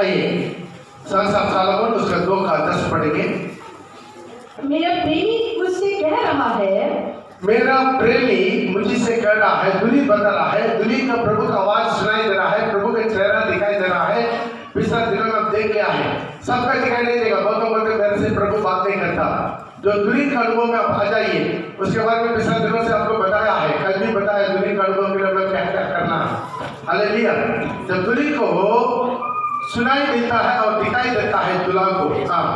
आइए सालोमन उसका 2 का 10 पढ़ेंगे। मेरा प्रेमी मुझसे कह रहा है, मेरा प्रेमी मुझसे कह रहा है, दुल्ही बता रहा है, दुल्ही का प्रभु का आवाज सुनाई दे रहा है, प्रभु का चेहरा दिखाई दे रहा है। पिछला दिनों में आप देख लिया है, सबका दिखाई नहीं देगा, बहुतों बोलते मेरे से प्रभु बात नहीं करता। जो दुल्ही का अनुभव में आप आ जाइए, उसके बाद में पिछले दिनों से आपको बताया है, कल भी बताया दुल्ही का अनुभव के लिए क्या क्या करना है। हालेलुया। जब दुल्ही को सुनाई देता है और दिखाई देता है दुल्हा को, हाँ,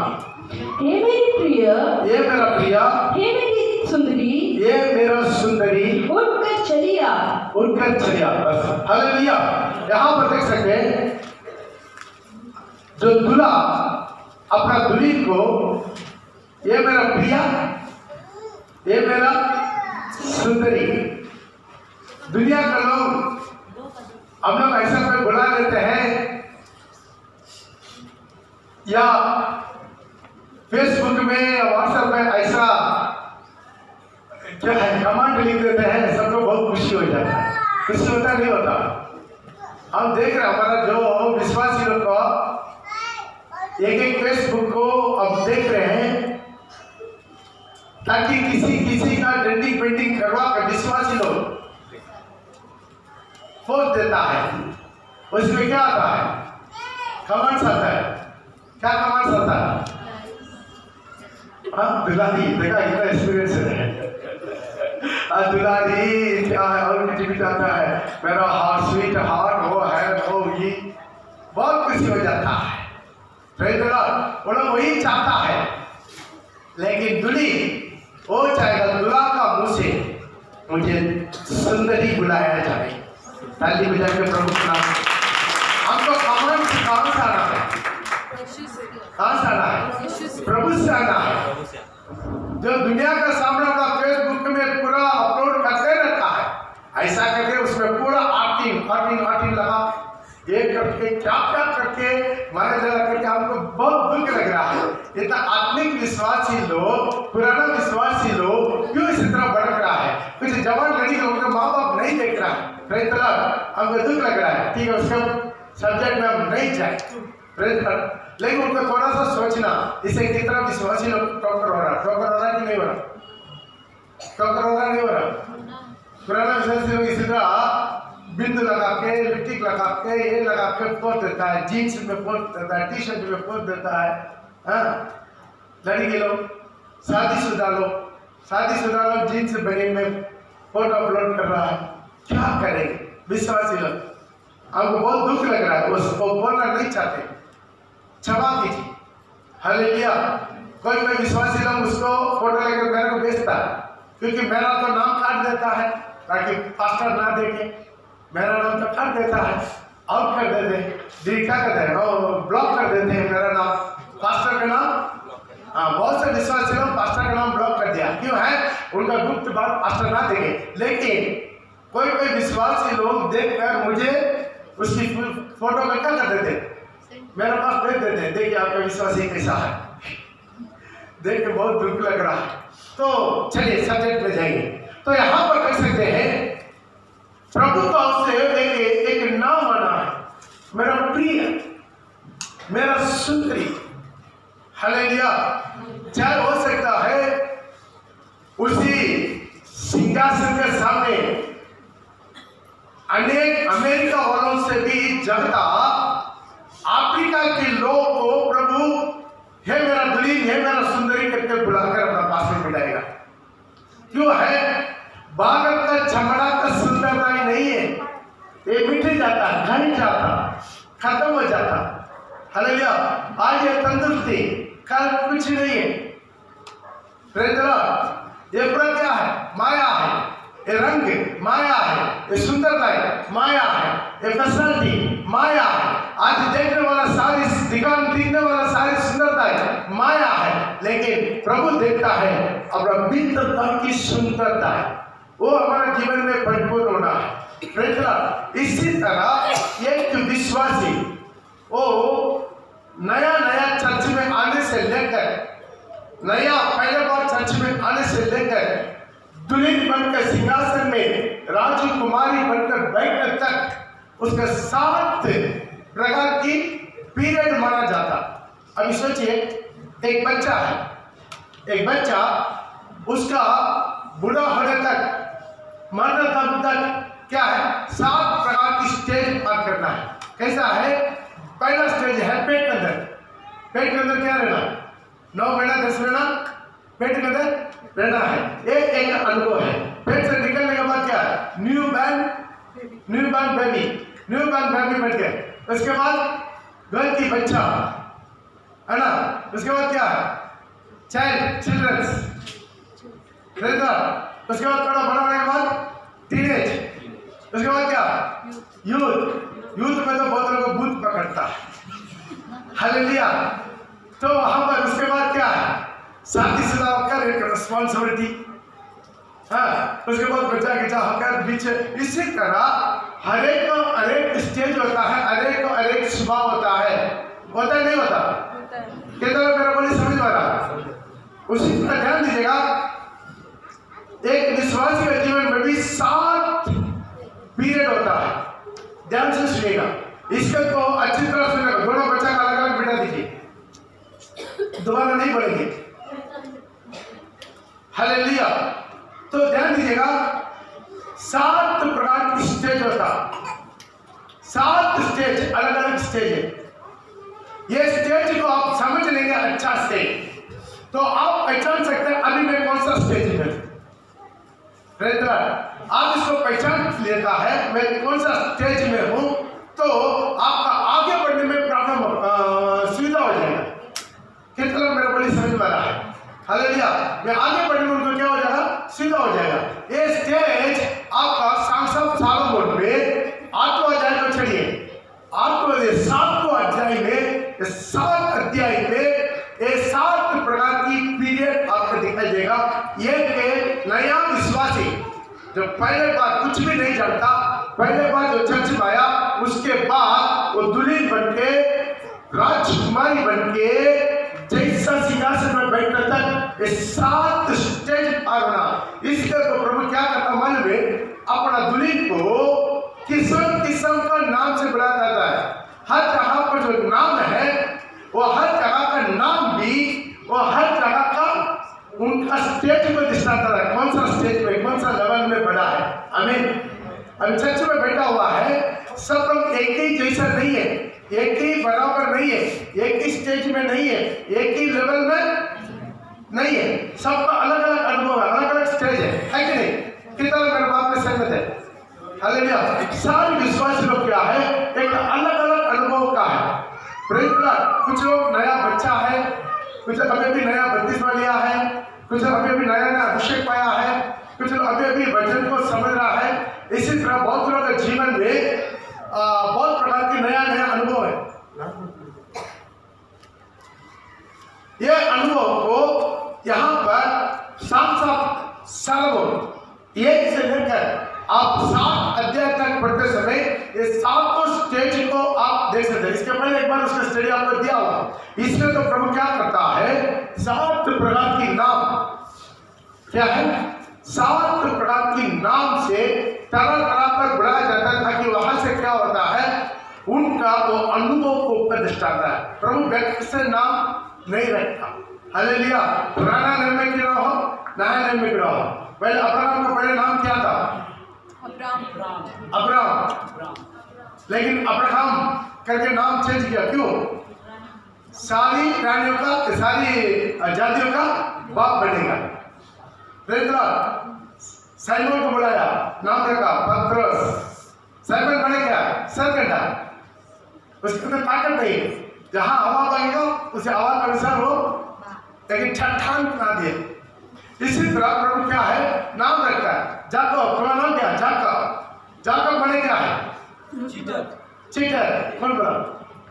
हे मेरी प्रिय, ये मेरा प्रिय, हे मेरी सुंदरी, ये मेरा सुंदरी, उठकर चलिया, उठकर चलिया। बस हालेलुया। यहाँ पर देख सकते हैं जो दूल्हा अपना दुल्ही को, ये मेरा प्रिया, ये मेरा सुंदरी। दुनिया का लोग हम लोग ऐसा कोई बुला लेते हैं या फेसबुक में या व्हाट्सएप में ऐसा क्या है कमांड लिख देते हैं, सबको बहुत खुशी हो जाता है। खुशी होता नहीं होता। हम देख रहे हैं हमारा जो विश्वासी लोग को एक फेसबुक को अब देख रहे हैं ताकि किसी का डेंटिंग पेंटिंग करवा कर विश्वासी लोग पोस्ट देता है। उसमें क्या आता है? कमेंट्स आता है। क्या कमेंट्स आता है? हाँ, दुलारी, देखा इतना एक्सपीरियंस है। दुलारी क्या है और कुछ भी आता है, मेरा हार्ट स्वीट हार्ट वो है वो ये, बहुत खुशी हो जाता है। वो लोग वही चाहता है, लेकिन दुल्ही वो चाहेगा दुल्हा का मुंह से मुझे सुंदरी बुलाया जाए। ताली बजा के प्रभु का नाम। हमको कमांड कहाँ से आना है? कहाँ से आना है? प्रभु से आना है। जो दुनिया का सामने अपना फेसबुक में पूरा अपलोड करते रहता है, ऐसा करके उसमें पूरा आर्टिंग लगा एक करके क्या करके मारे जला करके हमको बहुत दुख लग रहा है। इतना आत्मिक विश्वासी लोग, पुराना विश्वासी लोग क्यों इस तरह भड़क रहा है? कुछ जवान लड़की का उनका माँ बाप नहीं देख रहा है, हमको दुख लग रहा है। ठीक है, उसका सब्जेक्ट में हम नहीं जाए, लेकिन उनको थोड़ा सा सोचना, इसे कितना विश्वासी लोग टॉकर हो रहा कि नहीं हो रहा? टॉकर हो रहा नहीं हो रहा? पुराना विश्वासी लोग इसी तरह बिंदु लगा के, लिपस्टिक लगा के, ये लगा के पोस्ट देता है, जीन्स में पोस्ट देता है, टी शर्ट में पोस्ट देता है। हाँ, लड़की लोग, शादीशुदा लोग जीन्स बनियान में फोटो अपलोड कर रहा है। क्या करेंगे विश्वासी लोग? हमको बहुत दुख लग रहा है, उसको बोलना नहीं चाहते, क्षमा कीजिए। हालेलुया। कोई विश्वासी लोग उसको फोटो लेकर मेरे को भेजता है, क्योंकि मेरा तो नाम काट देता है ताकि पास्टर ना देखे, मेरा नाम तो काट देता है, आउट कर देते हैं, क्या करते हैं, ब्लॉक कर देते हैं मेरा नाम, पास्टर का नाम। हाँ, बहुत से विश्वासी लोग पास्टर का नाम ब्लॉक कर दिया। क्यों है? उनका गुप्त बात पास्टर ना देखे। लेकिन कोई विश्वासी लोग देखकर मुझे उसकी फोटो का क्या कर देते, मेरे पास भेज देते, देखिए आपका विश्वासी कैसा है। देख के बहुत दुख लग रहा है। तो चलिए सब्जेक्ट में जाएंगे। तो यहाँ पर कह सकते हैं प्रभु का उससे एक नाम आना है, मेरा प्रिय, मेरा सुंदरी। हालेलुया। चाहे हो सकता है उसी सिंहासन के सामने अनेक अमेरिका वालों से भी ज्यादा अफ्रीका के लोग को प्रभु हे मेरा दुल्हन, हे मेरा सुंदरी करके बुलाकर अपना पास में बिठाएगा। क्यों है? बागर का चमड़ा का सुंदरता ही नहीं है, ये मिट जाता, घट जाता, खत्म हो जाता। हालेलुया। आज ये तंदुरुस्ती, कल कुछ नहीं है। ये पूरा क्या है? माया है। ये रंग माया है, ये सुंदरता है माया है, ये फैसिलिटी माया है। आज देखने वाला सारी दिखने वाला सारी सुंदरता है माया है, लेकिन प्रभु देखता है अपना मित्रता की सुंदरता है, वो हमारे जीवन में परिपूर्ण होना है। इसी तरह एक विश्वासी वो नया चर्च में आने से लेकर, पहले बार चर्च में आने से लेकर दुल्हन बनकर सिंहासन में राजकुमारी बनकर बैठने तक उसके 7 प्रकार की पीरियड माना जाता। अभी सोचिए, एक बच्चा है, एक बच्चा उसका बूढ़ा होने तक, मरने तक क्या है, 7 प्रकार की स्टेज पार करना है। कैसा है? पहला स्टेज है पेट के अंदर। पेट के अंदर क्या रहना? 9 महीना 10 महीना पेट के अंदर रहना है। ये एक अनुभव है। पेट से निकलने के बाद क्या है? न्यू बॉर्न बेबी बन गए। उसके बाद गर्भ की बच्चा है ना। उसके बाद क्या है? चिल्ड्रंस। उसके बाद थोड़ा बड़ा होने के बाद टीनेज। उसके बाद क्या? यूथ में तो बहुत लोगों को भूत पकड़ता है। हालेलुया। तो वहां पर उसके बाद क्या है? शादीशुदा होकर एक रिस्पॉन्सिबिलिटी। हाँ, उसके बाद बच्चा खिंचा होकर बीच। इसी तरह हर एक स्टेज होता है, हर एक स्वभाव होता है। होता नहीं होता? कितना मेरा बोली समझ में आ रहा? उसी पर ध्यान दीजिएगा। एक विश्वासी के जीवन में भी 7 पीरियड होता है। ध्यान से सुनिएगा, इसको तो अच्छी तरह सुनिएगा। दोनों बच्चा का अलग अलग बिठा दीजिए, दोबारा नहीं बोलेंगे। हालेलुया। तो ध्यान दीजिएगा, 7 प्रकार की स्टेज होता। 7 स्टेज, अलग अलग स्टेज है। ये स्टेज को आप समझ लेंगे अच्छा से, तो आप पहचान सकते हैं अभी मैं कौन सा स्टेज में। आप इसको पहचान लेता है मैं कौन सा स्टेज में हूं, तो आपका आगे बढ़ने में प्रॉब्लम सुविधा हो जाएगा। कितना मेरा बोली समझ में आ रहा है? हालेलुया। मैं आगे बढ़ने में उनको क्या हो जाएगा? सुविधा हो जाएगा। ये स्टेज आपका सांसद सालोमोन में 8वां अध्याय को चढ़िए। 7वां अध्याय में, 7 अध्याय में ये 7 प्रकार की पीरियड आपको दिखाई देगा। ये नया विश्वासी जो पहले बार कुछ भी नहीं जानता, पहले बार जो चर्च में आया, उसके बाद वो दुल्हन बनके, राजकुमारी बनके, जैसा सिंहासन में बैठने तक ये 7 स्टेज पार होना। इसके तो प्रभु क्या करता मालूम है? अपना दुल्हन को किस्म किस्म का नाम से बुलाया जाता है। हर जगह पर जो नाम है, वो हर जगह का नाम भी, वो हर जगह का उनका स्टेज में दिखाता है। कौन सा स्टेज में, कौन सा लेवल में बढ़ा है। आमीन। अब चर्च में बैठा हुआ है, सब लोग एक ही जैसा नहीं है, एक ही बराबर नहीं है, एक ही स्टेज में नहीं है, एक ही लेवल में नहीं है। सबका अलग अलग अनुभव है, अलग अलग स्टेज है कि नहीं? कितना मेरे बात में सहमत है? हालेलुया। सारे विश्वासी लोग क्या है? एक अलग अलग अनुभव का है। कुछ लोग नया बच्चा है, कुछ अभी भी नया बपतिस्मा लिया है, कुछ अभी भी नया अभिषेक पाया है, कुछ लोग अभी वचन को समझ रहा है। इसी तरह बहुत लोगों के जीवन में बहुत प्रकार की नया अनुभव है। ये अनुभव को यहाँ पर 7 सालों 1 से लेकर आप 7 अध्याय तक पढ़ते समय ये 7 स्टेज को आप देख सकते हैं। इसके पहले एक बार उसका स्टडी आपको दिया हुआ। इसमें तो प्रभु क्या करता है? 7 प्रकार की नाम क्या है? 7 प्रकार की नाम से तरह पर बुलाया जाता है, ताकि वहां से क्या होता है? उनका वो अनुभव को प्रतिष्ठा आता है। प्रभु व्यक्ति से नाम नहीं रखता। हालेलुया। पुराना नियम में क्यों हो, नया नियम में क्यों हो? पहले अब्राहम का पहले नाम क्या था? अब्राहम। लेकिन अब्राहम करके नाम चेंज किया, क्यों? सारी प्राणियों का, सारी जातियों का बाप बनेगा। साइमन को बुलाया, नाम रखा पत्रस। साइमन बने क्या? सरकंडा। उसके अंदर ताकत नहीं, जहां हवा बनेगा उसे हवा के अनुसार हो, लेकिन ठट्ठान बना दिए। इसी तरह प्रभु क्या है? नाम रखता है। जाकब, तुम्हारा नाम क्या? जाकब बने क्या है? चीटर। कौन बोला?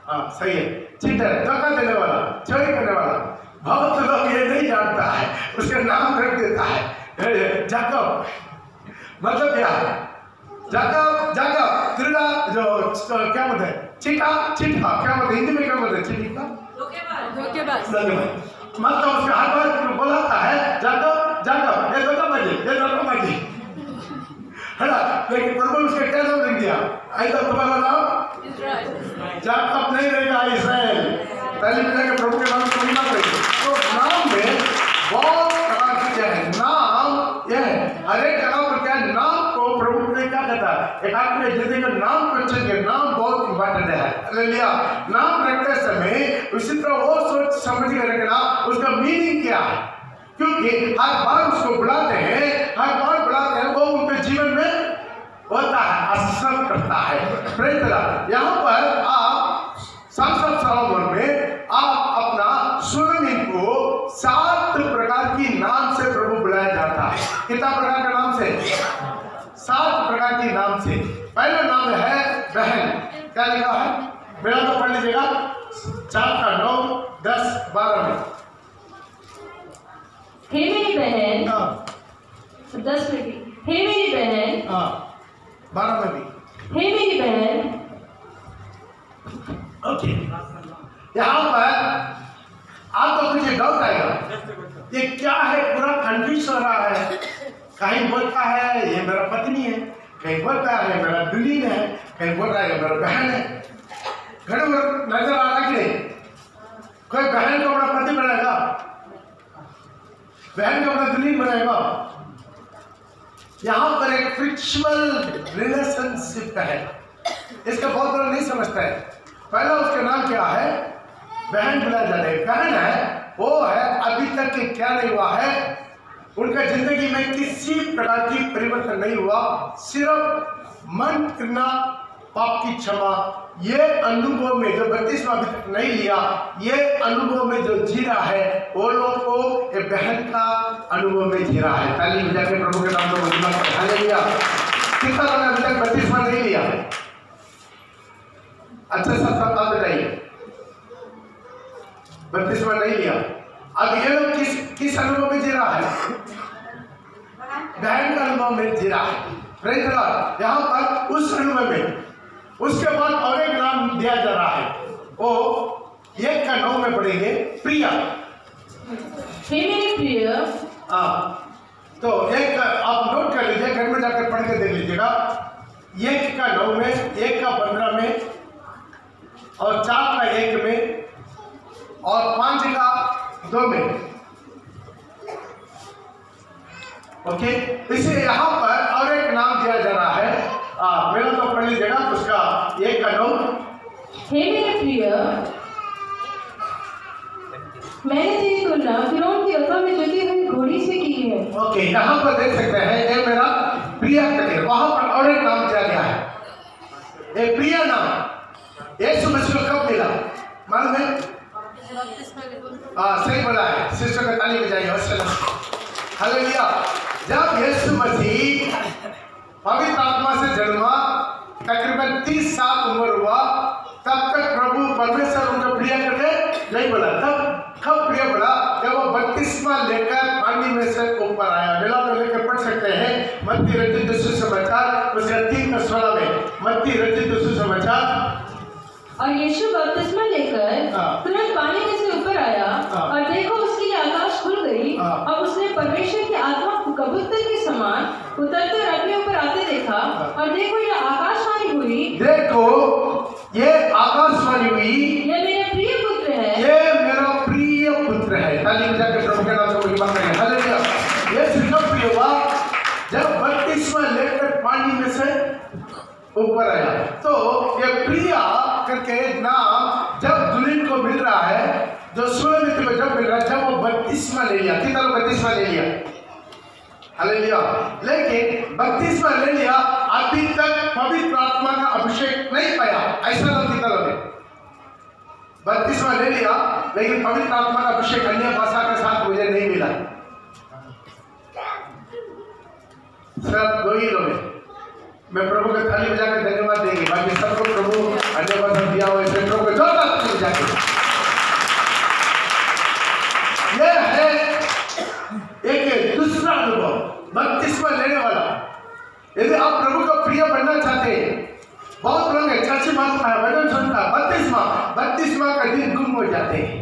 हाँ सही है, चीटर, धोखा देने वाला, चोरी करने वाला। बहुत लोग ये नहीं जानता है, उसका नाम रख देता है जाकब। मतलब क्या है? जाकब दुर्गा जो क्या बोलते हैं? चिट्ठा क्या बोलते हैं हिंदी में? क्या बोलते हैं? चिट्ठा धोखेबाज। मतलब उसका हर बार बोलाता है जाकब, ये धोखेबाजी है ना। लेकिन प्रभु उसके क्या नाम लिख दिया? ऐसा तुम्हारा नाम याकूब नहीं रहेगा, इस्राएल। पहले मिला के प्रभु के नाम को महिमा करेंगे। तो नाम में बहुत प्रकार की क्या है, नाम यह है। हर एक जगह पर क्या है, नाम को प्रभु ने क्या कहता है, एक आदमी जिंदगी का नाम को चुनिए। नाम बहुत इंपॉर्टेंट है। हालेलुया। नाम रखते समय उसी तरह वो सोच समझ कर रखना उसका मीनिंग क्या है, क्योंकि हर बार उसको बुलाते हैं, वो उनके जीवन में होता है, असर करता है। Praise the Lord. यहाँ पर आप संसद सलोमन में आप अपना सुलेमान को 7 प्रकार की नाम से प्रभु बुलाया जाता है। कितना प्रकार का नाम से? 7 प्रकार की नाम से। पहला नाम है बहन। क्या लिखा है? मेरा तो पढ़ लीजिएगा 4 का 9, 10, 12 में। हे मेरी बहन। 10 में भी हे मेरी बहन। 12 में भी हे मेरी बहन। ओके। यहाँ पर आपको कुछ डाउट आएगा, ये क्या है, पूरा कंफ्यूज हो रहा है। कहीं बोलता है ये मेरा पत्नी है, कहीं बोलता है मेरा दुल्हन है, कहीं बोल रहा है मेरा बहन है। घड़ी नजर आ रहा कि नहीं? कोई बहन को अपना पति बनाएगा, बहन को अपना दुल्हन बनाएगा। यहाँ पर एक फ्रिक्शनल रिलेशनशिप है, इसका बहुत लोग नहीं समझता है। पहला उसका नाम क्या है? बहन बुलाया जाता है। बहन है वो है अभी तक क्या नहीं हुआ है, उनका जिंदगी में किसी प्रकार की परिवर्तन नहीं हुआ, सिर्फ मन करना, पाप की क्षमा, ये अनुभव में जो बपतिस्मा अभी तक नहीं लिया, ये अनुभव में जो जी रहा है, वो लोग को ये बहन का अनुभव में जी रहा है। ताली बजा के प्रभु के नाम को महिमा करें। हालेलुया। कितना लोगों ने अभी तक बपतिस्मा नहीं लिया? अच्छा सब बात बताइए। बपतिस्मा नहीं लिया। अब ये लोग किस अनुभव में जी रहा है? बहन का अनुभव में जी रहा है। Praise the Lord. यहाँ पर उस अनुभव में उसके बाद और एक नाम दिया जा रहा है, वो 1 का 9 में पढ़ेंगे, प्रिया। हे मेरी प्रिय। तो एक आप नोट कर लीजिए, घर में जाकर पढ़ के देख लीजिएगा। 1 का 9 में, 1 का 15 में, और 4 का 1 में, और 5 का 2 में। ओके। इसे यहाँ पर और एक नाम दिया जा रहा है, मेरा तो पढ़ लीजिएगा उसका 1 का 9। हे मेरे प्रिय, मैंने तेरी तुलना फिरौन की अकल में जुटी हुई घोड़ी से की है। ओके। यहाँ पर देख सकते हैं ये मेरा प्रिया करके, वहां पर और एक नाम दिया गया है, ये प्रिया नाम यीशु मसीह को कब मिला मालूम है? सही बोला है। सिस्टर का ताली बजाइए। हालेलुया। जब यीशु मसीह पवित्र आत्मा से जन्मा, तकरीबन 30 साल उम्र हुआ, तब तक प्रभु परमेश्वर उनको प्रिय करके नहीं बोला। तब कब प्रिय बोला? जब वो बपतिस्मा लेकर पानी में से ऊपर आया। मिला तो लेकर पढ़ सकते हैं मत्ती रचित सुसमाचार उसका 3 का 16 में। मत्ती रचित सुसमाचार। और यीशु बपतिस्मा लेकर तुरंत पानी में से ऊपर आया, और देखो उसके लिए आकाश खुल गई, और उसने परमेश्वर की आत्मा को कबूतर के समान उतरते और अपने ऊपर आते देखा, और देखो ये आकाशवाणी हुई, देखो ये आकाशवाणी हुई, ये मेरा प्रिय पुत्र है, ये मेरा प्रिय पुत्र है। ताली बजा के प्रभु के नाम को महिमा करें। हालेलुया। ये सिर्फ प्रिय हुआ जब बपतिस्मा लेकर पानी में से ऊपर आया। तो ये प्रिया करके नाम जब दुल्हन को मिल रहा है, जो सुलेमान को जब मिल रहा है, जब वो बपतिस्मा ले लिया। कितना लोग बपतिस्मा ले लिया? हालेलुया। लेकिन बपतिस्मा ले लिया, अभी तक पवित्र आत्मा का अभिषेक नहीं पाया। ऐसा लोग कितना लोग है? बपतिस्मा ले लिया, लेकिन पवित्र आत्मा का अभिषेक अन्य भाषा के साथ मुझे नहीं मिला। सिर्फ 2 ही लोग हैं। मैं प्रभु के थाली बजा के धन्यवाद देंगे, बाकी सबको प्रभु अन्य भाषा दिया हुआ है। प्रभु को जोरदार ताली बजा के। ये है एक दूसरा अनुभव, बपतिस्मा लेने वाला। यदि आप प्रभु का प्रिय बनना चाहते हैं, बहुत लोग हैं चर्च मानता है, वचन सुनता है, बपतिस्मा का दिन गुम हो जाते हैं।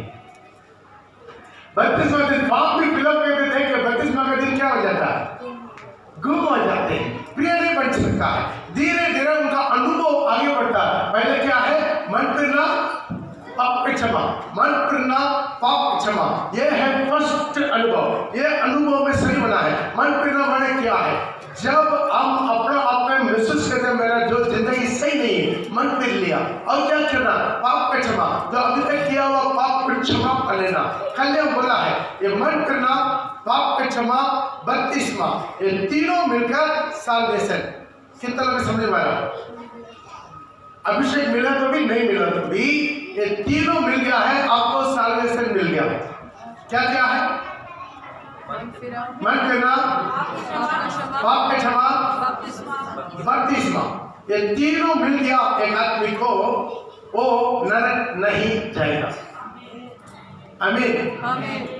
बपतिस्मा दिन बाप भी फिल्म करके देख के बपतिस्मा का दिन क्या हो जाता है? गुम हो जाते हैं, प्रिय नहीं बन सकता है। धीरे धीरे उनका अनुभव आगे बढ़ता है। पहले क्या मन फिरना पाप की क्षमा, मन फिरना पाप की क्षमा, ये है फर्स्ट अनुभव। ये अनुभव में सही बना है। मन फिरना माने क्या है? जब हम अपना आप में महसूस करते हैं मेरा जो जिंदगी सही नहीं है, मन फिर लिया और क्या करना? पाप की क्षमा, जो अभी तक किया हुआ पाप की क्षमा कर लेना। कल हम बोला है ये मन फिरना, पाप की क्षमा, बपतिस्मा, ये तीनों मिलकर साल्वेशन। कितना लोग समझ में आया? अभिषेक मिला तो भी, नहीं मिला तो भी, ये तीनों मिल गया है, आपको साल्वेशन मिल गया। क्या क्या है? मन फिरना, पाप की क्षमा, बपतिस्मा, ये तीनों मिल गया एक आदमी को, वो नरक नहीं जाएगा। आमीन।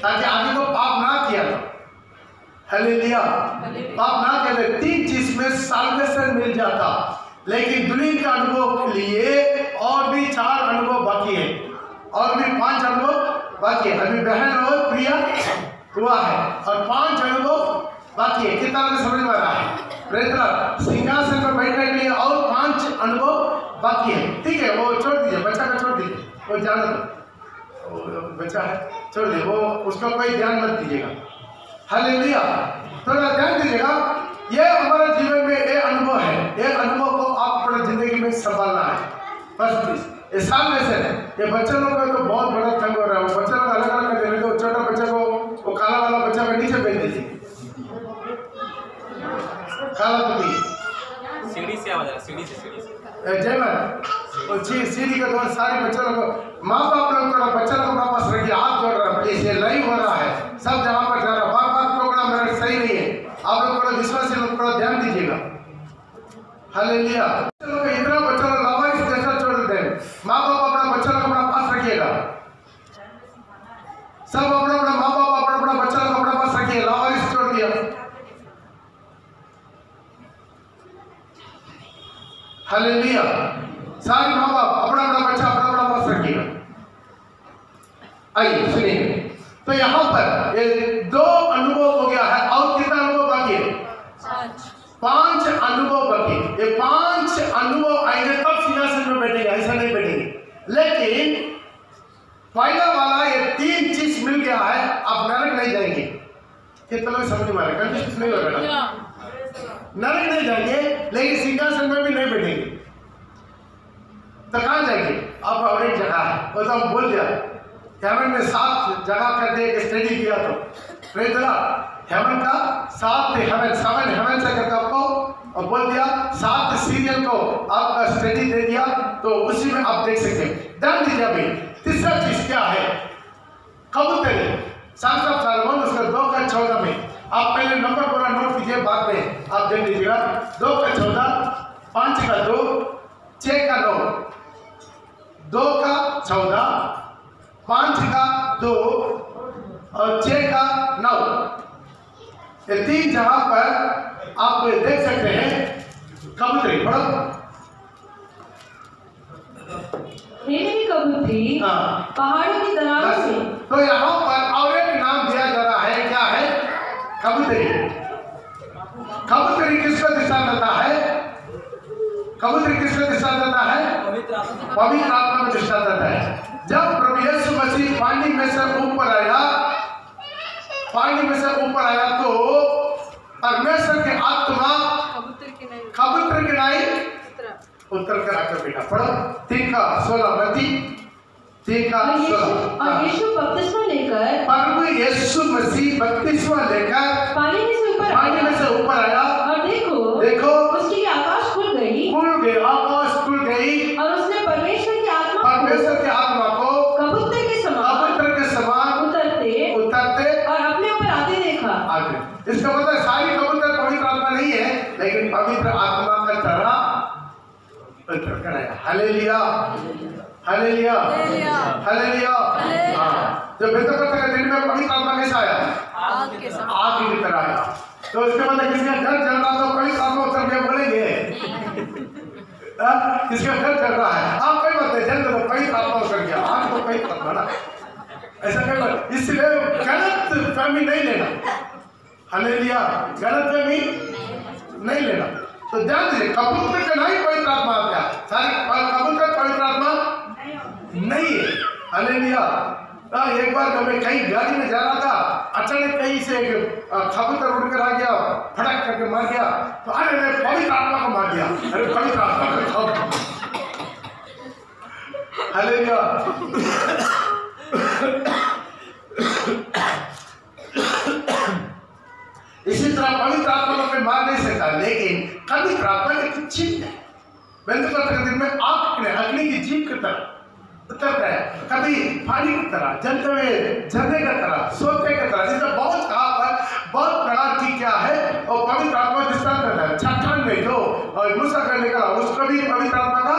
ताकि आदमी को पाप ना किया, हालेलुया, पाप ना करे, तीन चीज में साल्वेशन मिल जाता। लेकिन दुनिया का अनुभव के लिए और भी 4 अनुभव बाकी है, और भी 5 अनुभव बाकी है। अभी बहन और प्रिया हुआ है और 5 अनुभव बाकी है। कितना में समझ में आ रहा है? सिंहासन पर बैठने के लिए और 5 अनुभव बाकी है। ठीक है, वो छोड़ दीजिए, बच्चा का छोड़ दीजिए, वो जाने दो, बच्चा है छोड़ दीजिए, वो उसका कोई ध्यान मत दीजिएगा। हालेलुया, थोड़ा ध्यान दीजिएगा। ये हमारे जीवन में ये अनुभव है, ये अनुभव को आप अपनी जिंदगी में संभालना है। फर्स्ट चीज ये साल्वेशन है। ये बच्चे लोग का तो बहुत बड़ा तंग हो रहा है। वो बच्चा लोग अलग अलग कर देने, तो छोटा बच्चा को वो काला वाला बच्चा को नीचे भेज दीजिए, काला तो सीढ़ी से आवाज आ रहा है, सीढ़ी से जय मान सीढ़ी के द्वारा सारे बच्चों लोग, माँ बाप लोग थोड़ा बच्चा लोग वापस रखिए, हाथ जोड़ रहा है, प्लीज ये लाइव हो रहा है, सब जगह पर जा रहा है, बार बार प्रोग्राम मेरा सही नहीं है। आप लोग थोड़ा विश्वासी लोग थोड़ा ध्यान दीजिएगा। हालेलुया, इतना बच्चा लोग लावारिस जैसा छोड़ देते हैं। माँ बाप अपना बच्चा लोग अपना पास रखिएगा, सब अपना अपना माँ बाप अपना अपना बच्चा लोग अपना पास रखिए, लावारिस छोड़ दिया। हालेलुया, सारे माँ बाप अपना अपना बच्चा अपना अपना पास रखिएगा। आइए सुनिए, तो यहाँ पर ये 2 अनुभव हो गया है, और कितना अनुभव बाकी है? 5 अनुभव बाकी। ये 5 अनुभव आएंगे तब सिंहासन में बैठेंगे, ऐसा नहीं बैठेंगे। लेकिन पहला वाला ये 3 चीज मिल गया है, आप नरक नहीं जाएंगे। कितना लोग समझ में आ रहा है? कंफ्यूज नहीं हो रहा? नरक नहीं जाएंगे, लेकिन सिंहासन में भी नहीं बैठेंगे। तो कहाँ जाएंगे? अब और एक जगह है, वो तो हम बोल दिया, हेवन में 7 जगह करके एक स्टडी किया, तो प्रेज द लॉर्ड, हेवन का 7 हेवन, 7 हेवन से करके आपको और बोल दिया, 7 सीरियल को आपका स्टडी दे दिया, तो उसी में आप देख सकते हैं। ध्यान दीजिए। अभी तीसरा चीज क्या है? कबूतरी, सॉन्ग्स ऑफ सॉलोमन उसका 2:14 में। आप पहले नंबर पूरा नोट कीजिए, बाद में आप देख लीजिएगा। 2:14, 5:2, 6:9, 2:14, 5:2 और 6:9, ये 3 जगह पर आप देख सकते हैं कबूतरी। पढ़ो। मेरी कबूतरी पहाड़ों की दरारों से। तो यहाँ पर और एक नाम दिया जा रहा है, क्या है? कबूतरी। कबूतरी किसको दृष्टांत देता है? कबूतरी किसको दृष्टांत देता है? पवित्र आत्मा को दृष्टांत देता है। जब प्रभु यीशु मसीह पानी में से ऊपर आया, पानी में से ऊपर आया, तो परमेश्वर की आत्मा कबूतर की नाई उतर कर आकर बैठा। पढ़ो 3:16, मत्ती 3:16। और यीशु बपतिस्मा लेकर, प्रभु यीशु मसीह बपतिस्मा लेकर पानी में से ऊपर आया, और देखो उसके लिए आकाश खुल गई, आकाश खुल गई, और उसने परमेश्वर की आत्मा को कबूतर के समान उतरते और अपने ऊपर आते देखा। इसका मतलब सारी कबूतर पवित्र आत्मा नहीं है, लेकिन पवित्र आत्मा का तरह उतर कर आया। Hallelujah, hallelujah, hallelujah. जब बेंतकोस्त के दिन में पवित्र आत्मा कैसा आया? आग की तरह आया। तो उसके बाद किसका घर जल रहा तो पवित्र आत्मा उतर गया, बोलेंगे किसका घर चल रहा है? आप कोई बात नहीं, जल तो पवित्र आत्मा उतर गया, आग तो पवित्र आत्मा ना, ऐसा कोई बात। इसलिए गलत फहमी नहीं लेना। हालेलुया, गलत फहमी नहीं लेना। तो ध्यान दीजिए, कबूतर का नहीं पवित्र आत्मा आ गया, सारे कबूतर पवित्र आत्मा नहीं है। हालेलुया। एक बार मैं कहीं गाड़ी में जा रहा था, अचानक कहीं से एक कबूतर उड़कर आ गया, फटक करके मार गया। तो अरे मैं पवित्र आत्मा को मार दिया। अरे पवित्र आत्मा को। हालेलुया। इसी तरह पवित्र आत्मा को मार नहीं सकता, लेकिन पवित्र आत्मा एक चीज है। दिन में आग अग्नि की जीप की तरह उतरता है, कभी पानी की तरह, जलते हुए झरने की तरह, सोते की तरह। जिसमें बहुत बहुत प्रकार की क्या है, और पवित्र आत्मा दृष्टांत करता है। चट्टान में जो मूसा का निकला, उसको भी पवित्र आत्मा का,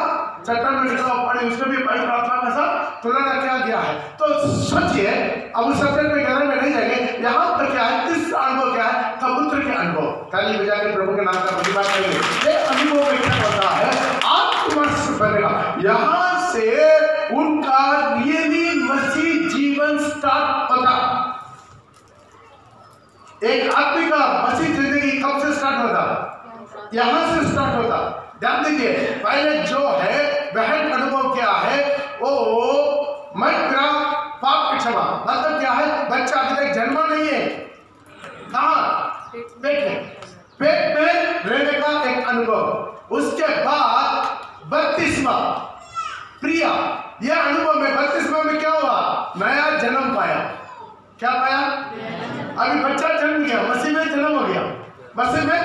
चट्टान में निकला पानी, उसको भी पवित्र आत्मा का साथ तुलना किया गया है। तो सोचिए, अब उस सब्जेक्ट में कहने में नहीं जाएंगे। यहाँ पर क्या है, तीसरा अनुभव क्या है, कबूतर के अनुभव। ताली बजा के प्रभु के नाम का प्रतिवाद करेंगे। ये अनुभव में क्या होता है, आत्मा से बनेगा। यहाँ से उनका रियली मसीह जीवन स्टार्ट होता। एक आदमी का मसीह जिंदगी कब से स्टार्ट होता, यहाँ से स्टार्ट होता। ध्यान दीजिए, पहले जो है बहन का अनुभव क्या है, वो मैं मेरा पाप की क्षमा, मतलब क्या है, बच्चा अभी तक जन्मा नहीं है, कहाँ, पेट में रहने का एक अनुभव। उसके बाद बपतिस्मा, प्रिया, यह अनुभव में बपतिस्मा में क्या हुआ, नया जन्म पाया। क्या पाया, अभी बच्चा जन्म गया, मसीह में जन्म हो गया, मसीह में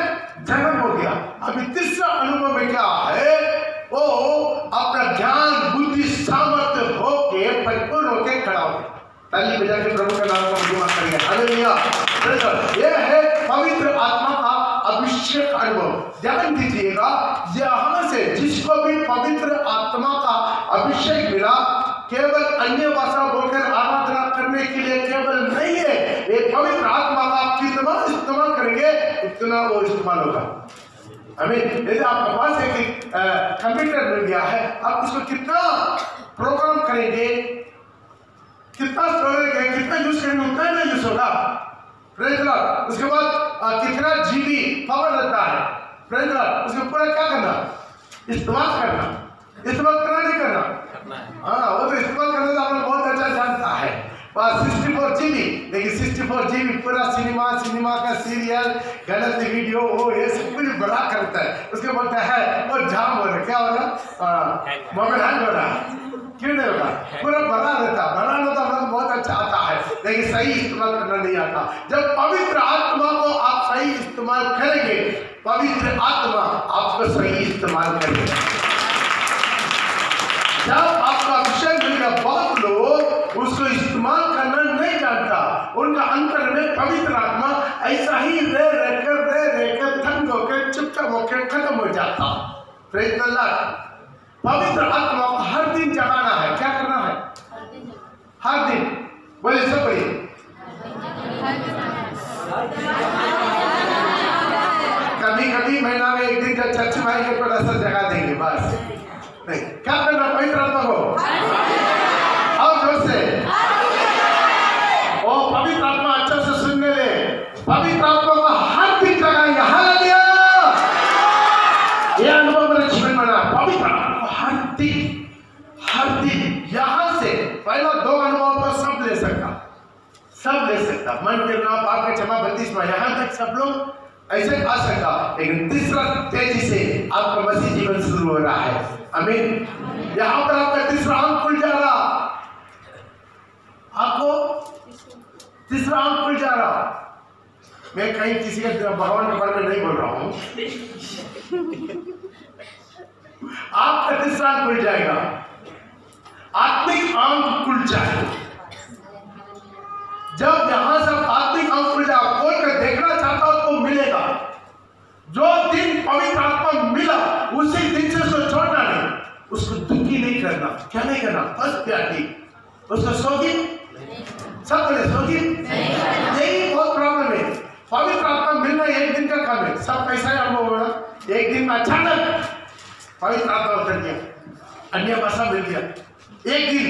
जन्म हो गया। अभी तीसरा अनुभव में क्या है, वो अपना ज्ञान बुद्धि सामर्थ्य होके परिपूर्ण होके खड़ा हो गया। ताली बजा के प्रभु का नाम का महिमा करेंगे। हालेलुया। ये है पवित्र आत्मा का अभिषेक अनुभव। ध्यान दीजिएगा, यहाँ से जिसको भी पवित्र आत्मा का अभिषेक मिला, केवल अन्य भाषा बोलकर आराधना करने के लिए केवल नहीं है। ये पवित्र आत्मा का आप कितना इस्तेमाल करेंगे, उतना वो इस्तेमाल होगा। यदि आपके पास एक कंप्यूटर मिल गया है, आप उसको कितना प्रोग्राम करेंगे, कितना स्टोरेज है, कितना यूज करेंगे, उतना ही यूज होगा। उसके बाद कितना जीबी पावर रहता है, उसको पूरा क्या करना, इस्तेमाल करना, इस्तेमाल करना नहीं करना। हाँ, वो तो इस्तेमाल करना तो आपने बहुत अच्छा जानता है। 64 GB, लेकिन 64 GB पूरा सिनेमा का सीरियल, गलत वीडियो, वो ये सब कुछ बड़ा करता है। उसके बोलता है और जाम हो रहा, क्या हो रहा, मोबाइल हैंग हो रहा, क्यों नहीं होगा, पूरा बड़ा रहता। बनाना तो हम लोग बहुत अच्छा आता है, लेकिन सही इस्तेमाल करना नहीं आता। जब पवित्र आत्मा को आप सही इस्तेमाल करेंगे, पवित्र आत्मा आपको सही इस्तेमाल करेगा। जब आपका अभिषेक मिल गया, बहुत लोग उसको इस्तेमाल करना नहीं जानता। उनका अंतर में पवित्र आत्मा ऐसा ही रह रहकर ठंड होकर चुपचाप होकर खत्म हो जाता। Praise the Lord. पवित्र आत्मा को हर दिन जगाना है। क्या करना है, हर दिन। बोले सब बोलिए, कभी कभी महीना में एक दिन का चर्च भाई के ऊपर असर जगा देंगे, बस नहीं। क्या करना, पवित्र आत्मा को और जोर से, ओ पवित्र आत्मा अच्छा से सुनने दे, पवित्र आत्मा को हर दिन जगाएंगे। हालेलुया। ये अनुभव मेरे जीवन में ना, पवित्र आत्मा को हर दिन। यहां से पहला 2 अनुभव पर सब ले सकता, मन फिरना, पाप का क्षमा, बपतिस्मा, यहां तक सब लोग ऐसे आ सकता। लेकिन तीसरा तेजी से आपका मसीह जीवन शुरू हो रहा है। आमीन। यहाँ पर आपका तीसरा आंख खुल जा रहा, आपको तीसरा आंख खुल जा रहा। मैं कहीं किसी के भगवान के बारे में नहीं बोल रहा हूँ। आपका तीसरा आंख खुल जाएगा, आत्मिक आंख खुल जाएगा। जब यहां से आत्मिक आंख खुल जाए, खोल कर देखना चाहता हो तो मिलेगा। जो दिन पवित्र आत्मा मिला, उसी दिन से उसको छोड़ना नहीं, उसको दुखी नहीं करना। क्या नहीं करना, फर्स्ट प्यारी उसको सोगी, सब बोले सोगी, यही बहुत प्रॉब्लम है। पवित्र आत्मा मिलना एक दिन का काम है। सब कैसा है अनुभव होना, एक दिन में अचानक पवित्र आत्मा उतर गया, अन्य भाषा मिल गया, एक दिन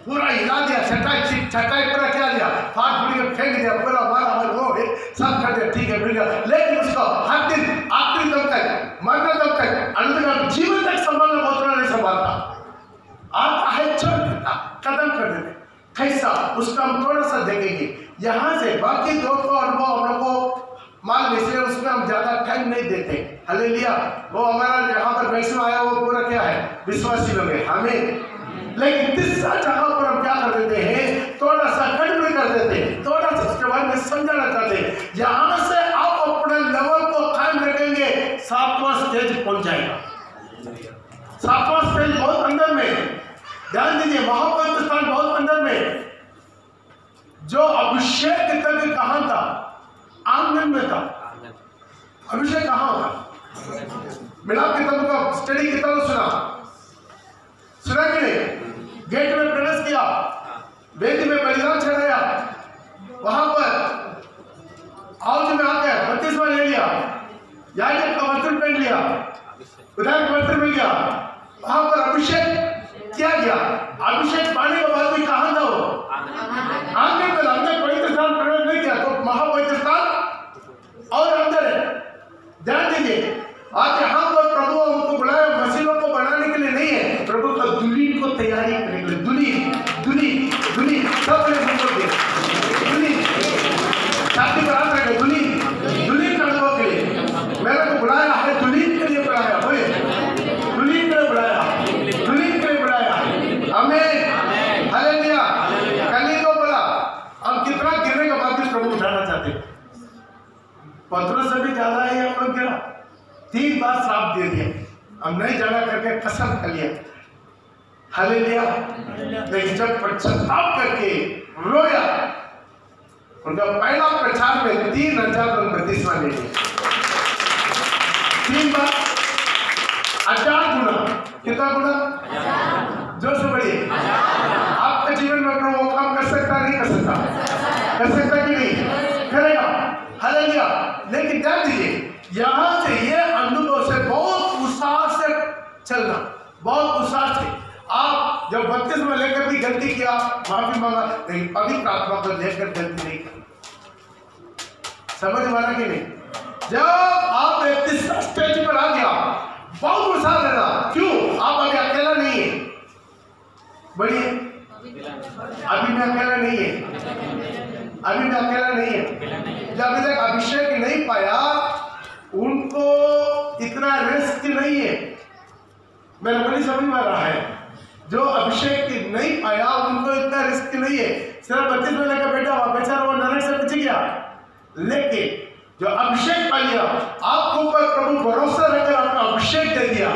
पूरा हिला दिया, चटाई पूरा क्या दिया, फाड़ फूट के फेंक दिया, पूरा मारा वो सब कर दिया, ठीक है मिल गया। लेकिन उसको हर दिन आखिरी दम तक, मरने दम तक, अनंतकाल जीवन तक संभालना बहुत नहीं संभालता। आता है छोड़ देता, खत्म कर देते। कैसा उसका हम थोड़ा सा देखेंगे यहाँ से। बाकी दो तो अनुभव हम लोग को मान इसलिए उसमें हम ज्यादा टाइम नहीं देते। हालेलुया। वो हमारा यहाँ पर वैष्णव आया वो पूरा क्या है, विश्वासी लोग है हमें। लेकिन तीसरा जगह पर हम क्या कर देते हैं, थोड़ा सा गड़बड़ कर देते हैं, थोड़ा सा उसके बारे में समझाना चाहते हैं। यहाँ से आप अपने लेवल को कायम रखेंगे, 7वां स्टेज पहुंच जाएगा। 7वां स्टेज बहुत अंदर में, ध्यान दीजिए, महापवित्र स्थान बहुत अंदर में। जो अभिषेक तक कहाँ था, आंगन में था। अभिषेक कहाँ होगा, मिलाप किताब का स्टडी किताब सुना कि नहीं? गेट में प्रवेश किया, वेदी में बलिदान चढ़ाया, वहां पर आउट में आकर बत्तीसवा ले लिया, याजक का वस्त्र पहन लिया, विधायक वस्त्र मिल गया, वहां पर अभिषेक किया गया। अभिषेक पाने के बाद भी कहां था वो, आंगन में। हमने पवित्र स्थान प्रवेश नहीं किया तो महापवित्र स्थान और अंदर है। ध्यान दीजिए, आज यहाँ पर प्रभु हमको बुलाया मसीहों को बनाने के लिए नहीं है, प्रभु का दुल्हन को तैयारी करने के लिए। दुल्हन सब दुल्हन शादी बरात है, दुल्हन का अनुभव के लिए मेरे को बुलाया है, दुल्हन के लिए बुलाया, बोले दुल्हन के लिए बुलाया, दुल्हन के लिए बुलाया। आमीन, हालेलुया। कल ही तो बोला, अब कितना गिरने के बाद भी प्रभु उठाना चाहते हैं। पत्रोस से भी ज्यादा है, हम लोग गिरा 3 बार श्राप दे दिया, हम नहीं जाना करके कसम कर लिया। हालेलुया। लेकिन जब पश्चाताप करके रोया, उनका पहला प्रचार में 3000 लोग बत्तीसवां ले लिए। 3 बार 1000 गुना। कितना गुना? जोर से बढ़िए। आपके जीवन में प्रभु वो काम कर सकता नहीं कर सकता? कर सकता कि नहीं? करेगा। हालेलुया। लेकिन ध्यान दीजिए, यहाँ से ये अनुभव से बहुत उत्साह से चलना, बहुत उत्साह से। आप जब बत्तीसवां लेकर भी गलती किया, माफी मांगा, लेकिन पवित्र आत्मा को लेकर गलती नहीं की। समझ वाला कि नहीं? जब आप 31 स्टेज पर आ गया, बहुत उत्साह लेना। क्यों? आप अभी अकेला नहीं है। बढ़िए, अभी मैं अकेला नहीं है, अभी मैं अकेला नहीं है। जब अभी तक अभिषेक नहीं पाया, उनको इतना रिस्क नहीं है। मेरा बड़ी समझ में आ रहा है, जो अभिषेक नहीं पाया उनको इतना रिस्क नहीं है। सिर्फ 32 महीने का बेटा हुआ, बेचारा वो नरक से बच गया। लेकिन जो अभिषेक पा लिया, आपको ऊपर प्रभु भरोसा रखकर अपना अभिषेक दे दिया,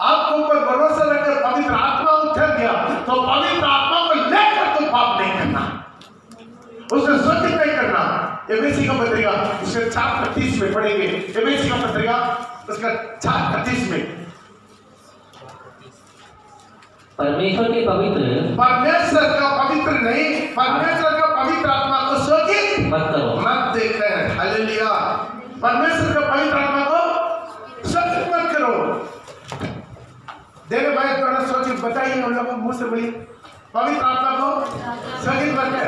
आपको ऊपर भरोसा रखकर पवित्र आत्मा उतर गया, तो पवित्र आत्मा को लेकर तो पाप नहीं करना, उसे स्वच्छ नहीं करना। एफएसी का पत्रिका उसके 4:35 में पढ़ेंगे। एफएसी का पत्रिका उसका 4:35 में, परमेश्वर का पवित्र नहीं, परमेश्वर का पवित्र आत्मा को शोषित मत देखना। हालेलुया। परमेश्वर का पवित्र आत्मा को शोषित मत करो। देखो भाई, थोड़ा सोच बताइए, हम लोग मुंह से बोलिए, पवित्र आत्मा को शोषित मत कर,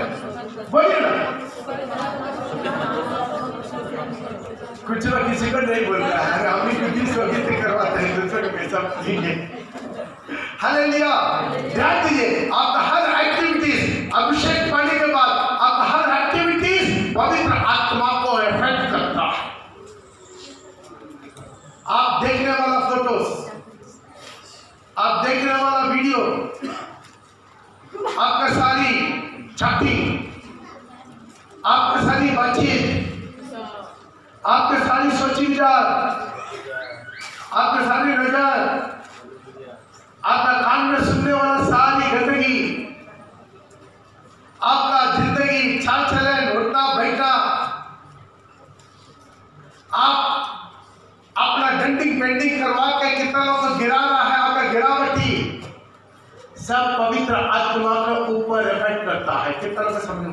बोलिए ना। कुछ लोग किसी को नहीं बोल रहा है, हम भी कुछ शोषित करवाते हैं दूसरों को पैसा देंगे। हालेलुया। ध्यान दीजिए, आपका हर एक्टिविटीज अभिषेक पाने के बाद आपका हर एक्टिविटीज पवित्र आत्मा को इफेक्ट करता है। आप देखने वाला फोटोज, आप देखने वाला वीडियो, आपका सारी चैटिंग, आपका सारी बातचीत, आपके सारी सोची विचार, आपके सारी नजर, आपका कान में सुनने वाला सारी गंदगी, आपका जिंदगी, चाल चलन, उठना बैठना, आप अपना डेंटिंग पेंटिंग करवा के कितना लोग को गिरा रहा है, आपका गिरावटी सब पवित्र आत्मा के ऊपर इफेक्ट करता है। कितना लोग समझ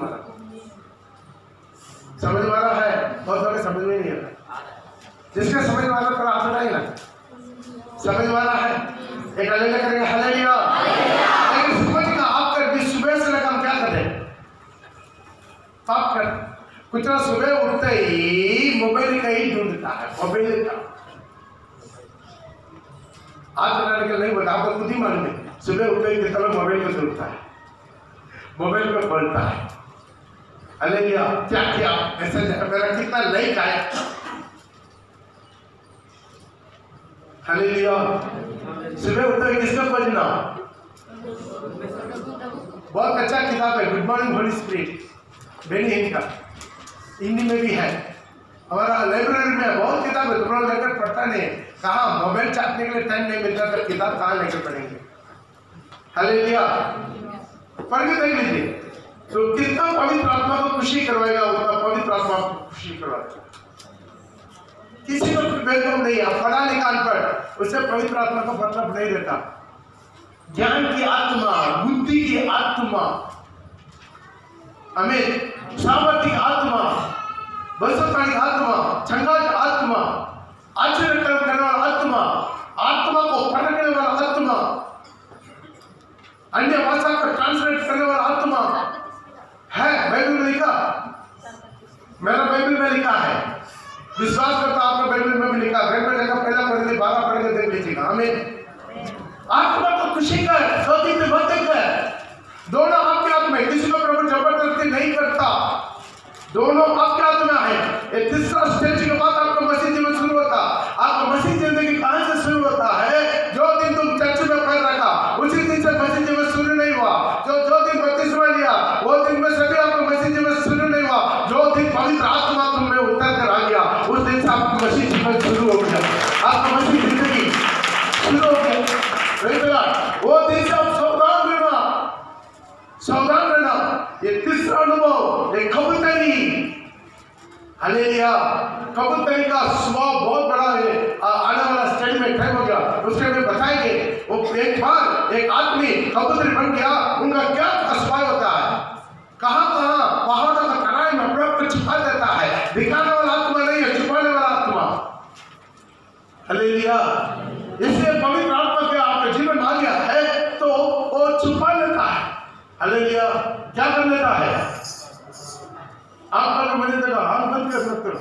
में आ रहा है? बहुत लोग समझ में नहीं आ रहा। जिसका समझ में आ रहा है हाथ उठाइए ना। समझ में आ रहा है? एक हालेलुया करेंगे, हालेलुया। लेकिन समझना, आप कर सुबह से लगा हम क्या कर रहे हैं? पाप कर। कुछ ना सुबह उठते ही मोबाइल का ही ढूंढता है, मोबाइल का। आज बनाने के नहीं बोला, आपको खुद ही मालूम है। सुबह उठते ही कितना मोबाइल को ढूंढता है, मोबाइल को खोलता है, हालेलुया, क्या क्या मैसेज है, मेरा कितना लाइक आया, हालेलुया। सुबह उठते ही किसको खोजना? बहुत अच्छा किताब है, good morning Holy Spirit, Benny Hinn का, हिंदी में भी है, हमारा लाइब्रेरी में बहुत किताब है, तुम लोग लेकर पढ़ता नहीं, कहाँ मोबाइल चाटने के लिए टाइम नहीं मिलता तो किताब कहाँ लेकर पढ़ेंगे, हालेलुया, पढ़ के देख लीजिए। तो कितना पवित्र आत्मा को खुशी करवाएगा, उतना पवित्र आत्मा को खुशी करवाएगा। किसी को वेलकम नहीं है, पढ़ा लिखा अनपढ़, उससे पवित्र आत्मा को मतलब नहीं देता। ज्ञान की आत्मा, बुद्धि की आत्मा, हमें सामर्थ्य की आत्मा, बलशाली आत्मा, छंगा की आत्मा, आश्चर्य करने वाला आत्मा, आत्मा को पकड़ने वाला आत्मा, अन्य भाषा को ट्रांसलेट करने वाला आत्मा है। बाइबल में लिखा, मेरा बाइबल में लिखा है, विश्वास करता आपका बाइबल में भी लिखा, घर में लिखा, पहला पढ़ 12 पढ़ के देख लीजिएगा। हमें आत्मा को खुशी कर, सौदी से बातें कर, दोनों आपके हाथ में, किसी को प्रभु जबरदस्ती नहीं करता, दोनों आपके हाथ में है। एक तीसरा स्टेज के बाद आपका मसीह जीवन शुरू होता। आपका मसीह जिंदगी कहां से शुरू होता है? जो दिन तुम चर्च में पैर रखा उसी दिन से मसीह जीवन शुरू नहीं हुआ। जो दिन बपतिस्मा लिया वो दिन में सभी आपका मसीह जीवन शुरू नहीं हुआ। जो दिन पवित्र आत्मा तुम में उतर कर आ गया उस दिन से आपका मसीह जीवन शुरू हो गया, आपका मसीह जिंदगी शुरू हो गया। वो दिन से आप सावधान रहना, सावधान रहना। ये तीसरा अनुभव, एक कबूतरी, हालेलुया, कबूतरी का स्वभाव बहुत बड़ा है। आने वाला स्टडी में टाइम हो गया, उसके में बताएंगे। वो एक बार एक आदमी कबूतरी बन गया, उनका क्या स्वभाव होता है, कहाँ कहाँ पहाड़ों का तराई में अपने आप को छुपा देता है। दिखाने वाला आत्मा नहीं है, छुपाने वाला आत्मा, हालेलुया। इसलिए पवित्र आत्मा के आपके जीवन में आ गया है तो वो छुपा लेता है, हालेलुया। क्या कर लेता है? आप मैंने देखा, हम बंद कर सकते हो,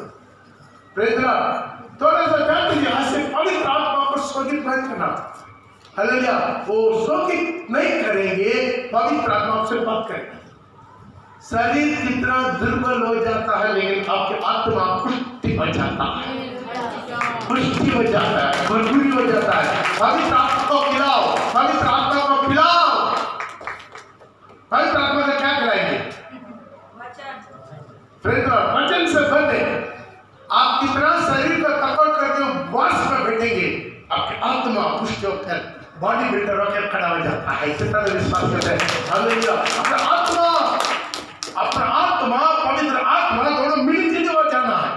प्रेज लॉर्ड। थोड़ा सा ध्यान दीजिए, ऐसे पवित्र आत्मा को शोकित मत करना, हालेलुया। वो शोकित नहीं करेंगे, पवित्र आत्मा से बात करेंगे। शरीर कितना दुर्बल हो जाता है, लेकिन आपके आत्मा पुष्टि हो जाता है, पुष्टि हो जाता है, मजबूरी हो जाता है। पवित्र आत्मा को खिलाओ, पवित्र आत्मा को खिलाओ। पवित्र आत्मा से क्या खिलाएंगे? वचन से बने। आप कितना शरीर को तकड़ करके उपवास में बैठेंगे, आपकी आत्मा पुष्ट होकर बॉडी बिल्डर होकर खड़ा हो जाता है। कितना विश्वास करते हैं, हालेलुया। अपना आत्मा पवित्र आत्मा दोनों मिलजुल हो जाना है।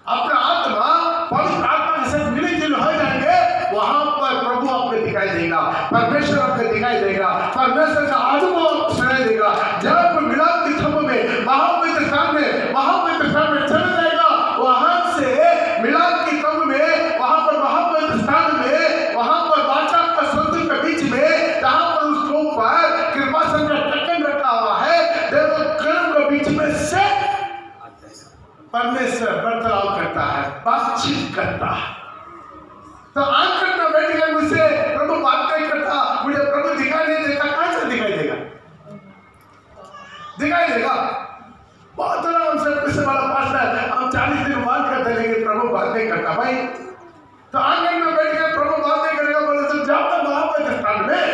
अपना आत्मा पवित्र आत्मा के साथ मिलजुल हो जाएंगे, वहां पर प्रभु आपको दिखाई देगा, परमेश्वर आपको दिखाई देगा, परमेश्वर का अनुभव आपको सुनाई देगा। जब मिलाप के थंब में महापवित्र स्थान में चला जाएगा, वहां से मिलाप के थंब में, वहां पर महापवित्र स्थान में, वहां पर वाचा का संतुल के बीच में, जहां पर उसके ऊपर कृपासन का ढक्कन रखा हुआ है, देखो कर्म के बीच में से परमेश्वर बर्ताव करता है, बातचीत करता है। तो आंखन में बैठ गए मुझसे प्रभु बात नहीं करता, मुझे प्रभु दिखाई नहीं देता, कहां से दिखाई देगा? दिखाई देगा। बहुत हमसे पैसे वाला पास्टर, हम 40 दिन बात करते लेकिन प्रभु बात नहीं करता भाई। तो आंगन में बैठ गए, प्रभु बात नहीं करेगा, बोले तो जाओ ना महापवित्र स्थान में।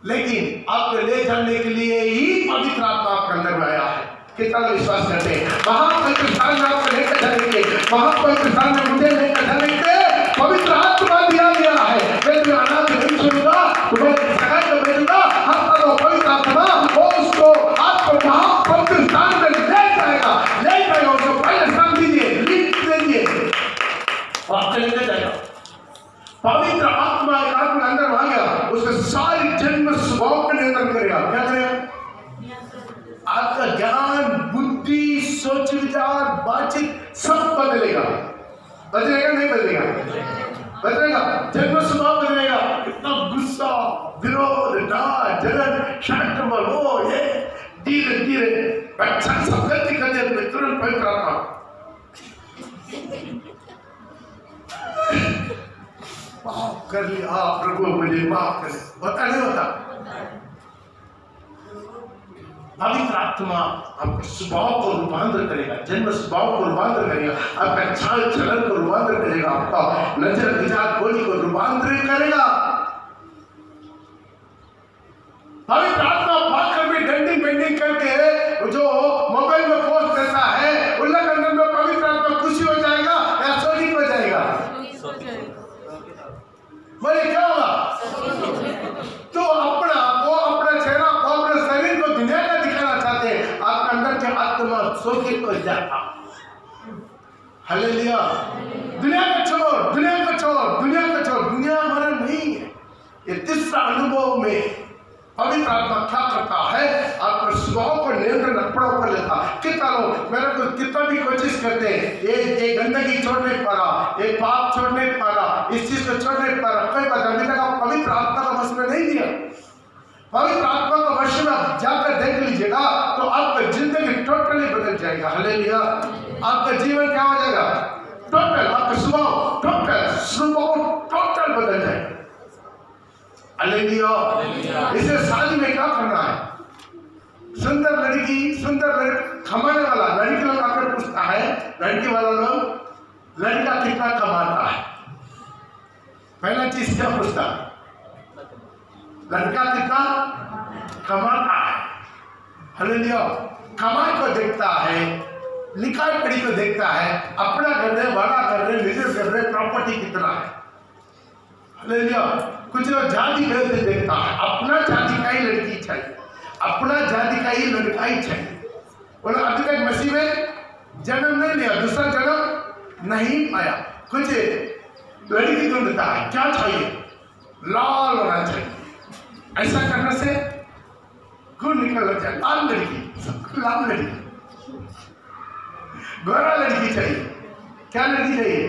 लेकिन आपको ले जाने के लिए ही पवित्र आत्मा आपके अंदर में आया है। कितना विश्वास करते हैं? महापवित्र स्थान में आपको लेकर जाएंगे, महापवित्र स्थान में मुझे लेकर जाएंगे, पवित्र आत्मा दिया गया है। मैं तुम्हें अनाथ नहीं छोड़ूंगा, तुम्हें सगाई को भेजूंगा। आपका पवित्र आत्मा उसको आपको महापवित्र स्थान में ले जाएगा, उसको पहले स्थान दीजिए, लिख दीजिए, आपको लेकर जाएगा। पवित्र आत्मा एक आत्मा अंदर आ गया, उसके सारी जन्म स्वभाव को नियंत्रण करेगा। क्या करेगा? आपका ज्ञान, बुद्धि, सोच विचार, बातचीत सब बदलेगा। बदलेगा नहीं बदलेगा? बदलेगा। जन्म स्वभाव बदलेगा। कितना गुस्सा, विरोध, डांट, जलन, शांत हो, ये धीरे धीरे अच्छा सब गलती कर दिया तो तुरंत पवित्र आत्मा कर लिया, प्रभु मुझे माफ कर, होता नहीं होता? पवित्र आत्मा आपके स्वभाव को रूपांतर करेगा, जन्म स्वभाव को रूपांतर करेगा, आपका चाल चलन को रूपांतर करेगा, आपका नजर विचार बोली को रूपांतरित करेगा। पवित्र आत्मा भागकर भी डेंटिंग पेंटिंग करके जो मोबाइल में पोस्ट करता है, उन लोग अंदर में पवित्र आत्मा खुशी हो जाएगा या शोधित हो जाएगा? बोले क्या होगा? तो अपना चेहरा को, अपने शरीर को दुनिया का दिखाना चाहते हैं, आपके अंदर के आत्मा शोधित हो जाता। हालेलुया। दुनिया को छोड़, दुनिया को छोड़, दुनिया को छोड़, दुनिया हमारा नहीं है। ये तीसरा अनुभव में पवित्र आत्मा क्या करता है? आपके स्वभाव को नियंत्रण अपना ऊपर लेता। कितना लोग मेरे को कितना भी कोशिश करते हैं, ये गंदगी छोड़ नहीं पा रहा, ये पाप छोड़ नहीं पा रहा, इस चीज को छोड़ नहीं पा रहा, कोई बात अभी तक आप पवित्र आत्मा का वश में नहीं दिया। पवित्र आत्मा का वश में आप जाकर देख लीजिएगा तो आपका जिंदगी टोटली बदल जाएगा। हालेलुया। आपका जीवन क्या हो जाएगा? टोटल, आपका स्वभाव टोटल बदल जाएगा। हालेलुया। इसे शादी में क्या करना है? सुंदर लड़की कमाने वाला लड़की लोग आकर पूछता है, लड़की वाला लोग लड़का कितना कमाता है? पहला चीज क्या पूछता है? लड़का कितना कमाता है। हालेलुया। कमाई को देखता है, लिखाई पढ़ी को देखता है, अपना कर रहे, बड़ा कर रहे, बिजनेस कर रहे, प्रॉपर्टी कितना है। हालेलुया। कुछ लोग जाति भेद से देखता है, अपना जाति का ही लड़की चाहिए, अपना जाति का ही लड़का ही चाहिए। बोला अभी तक मसीह में जन्म नहीं लिया, दूसरा जन्म नहीं पाया, कुछ लड़की ढूंढता है, क्या चाहिए? लाल होना चाहिए। ऐसा करने से गुण निकल जाए। लाल लड़की, सबको लाल लड़की, गोरा लड़की चाहिए। क्या लड़की चाहिए?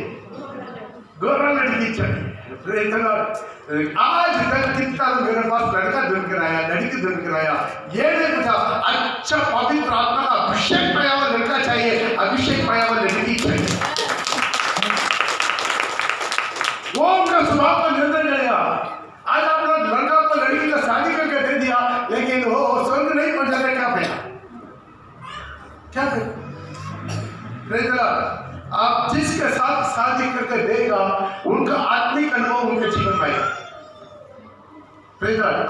गोरा लड़की चाहिए। आज तक कितना मेरे पास लड़का ढूंढ कर आया, लड़की ढूंढ कर आया, ये नहीं पूछा अच्छा पवित्र आत्मा का अभिषेक पाया हुआ लड़का चाहिए, अभिषेक पाया हुआ लड़की चाहिए। वो उनका स्वभाव को नियंत्रण करेगा। आज आपने लड़का को लड़की का शादी करके दे दिया, लेकिन वो स्वर्ग नहीं पहुंच जाता, क्या फायदा? क्या फायदा? आप जिसके साथ शादी करके देगा, उनका आत्मिक अनुभव उनके जीवन में आएगा।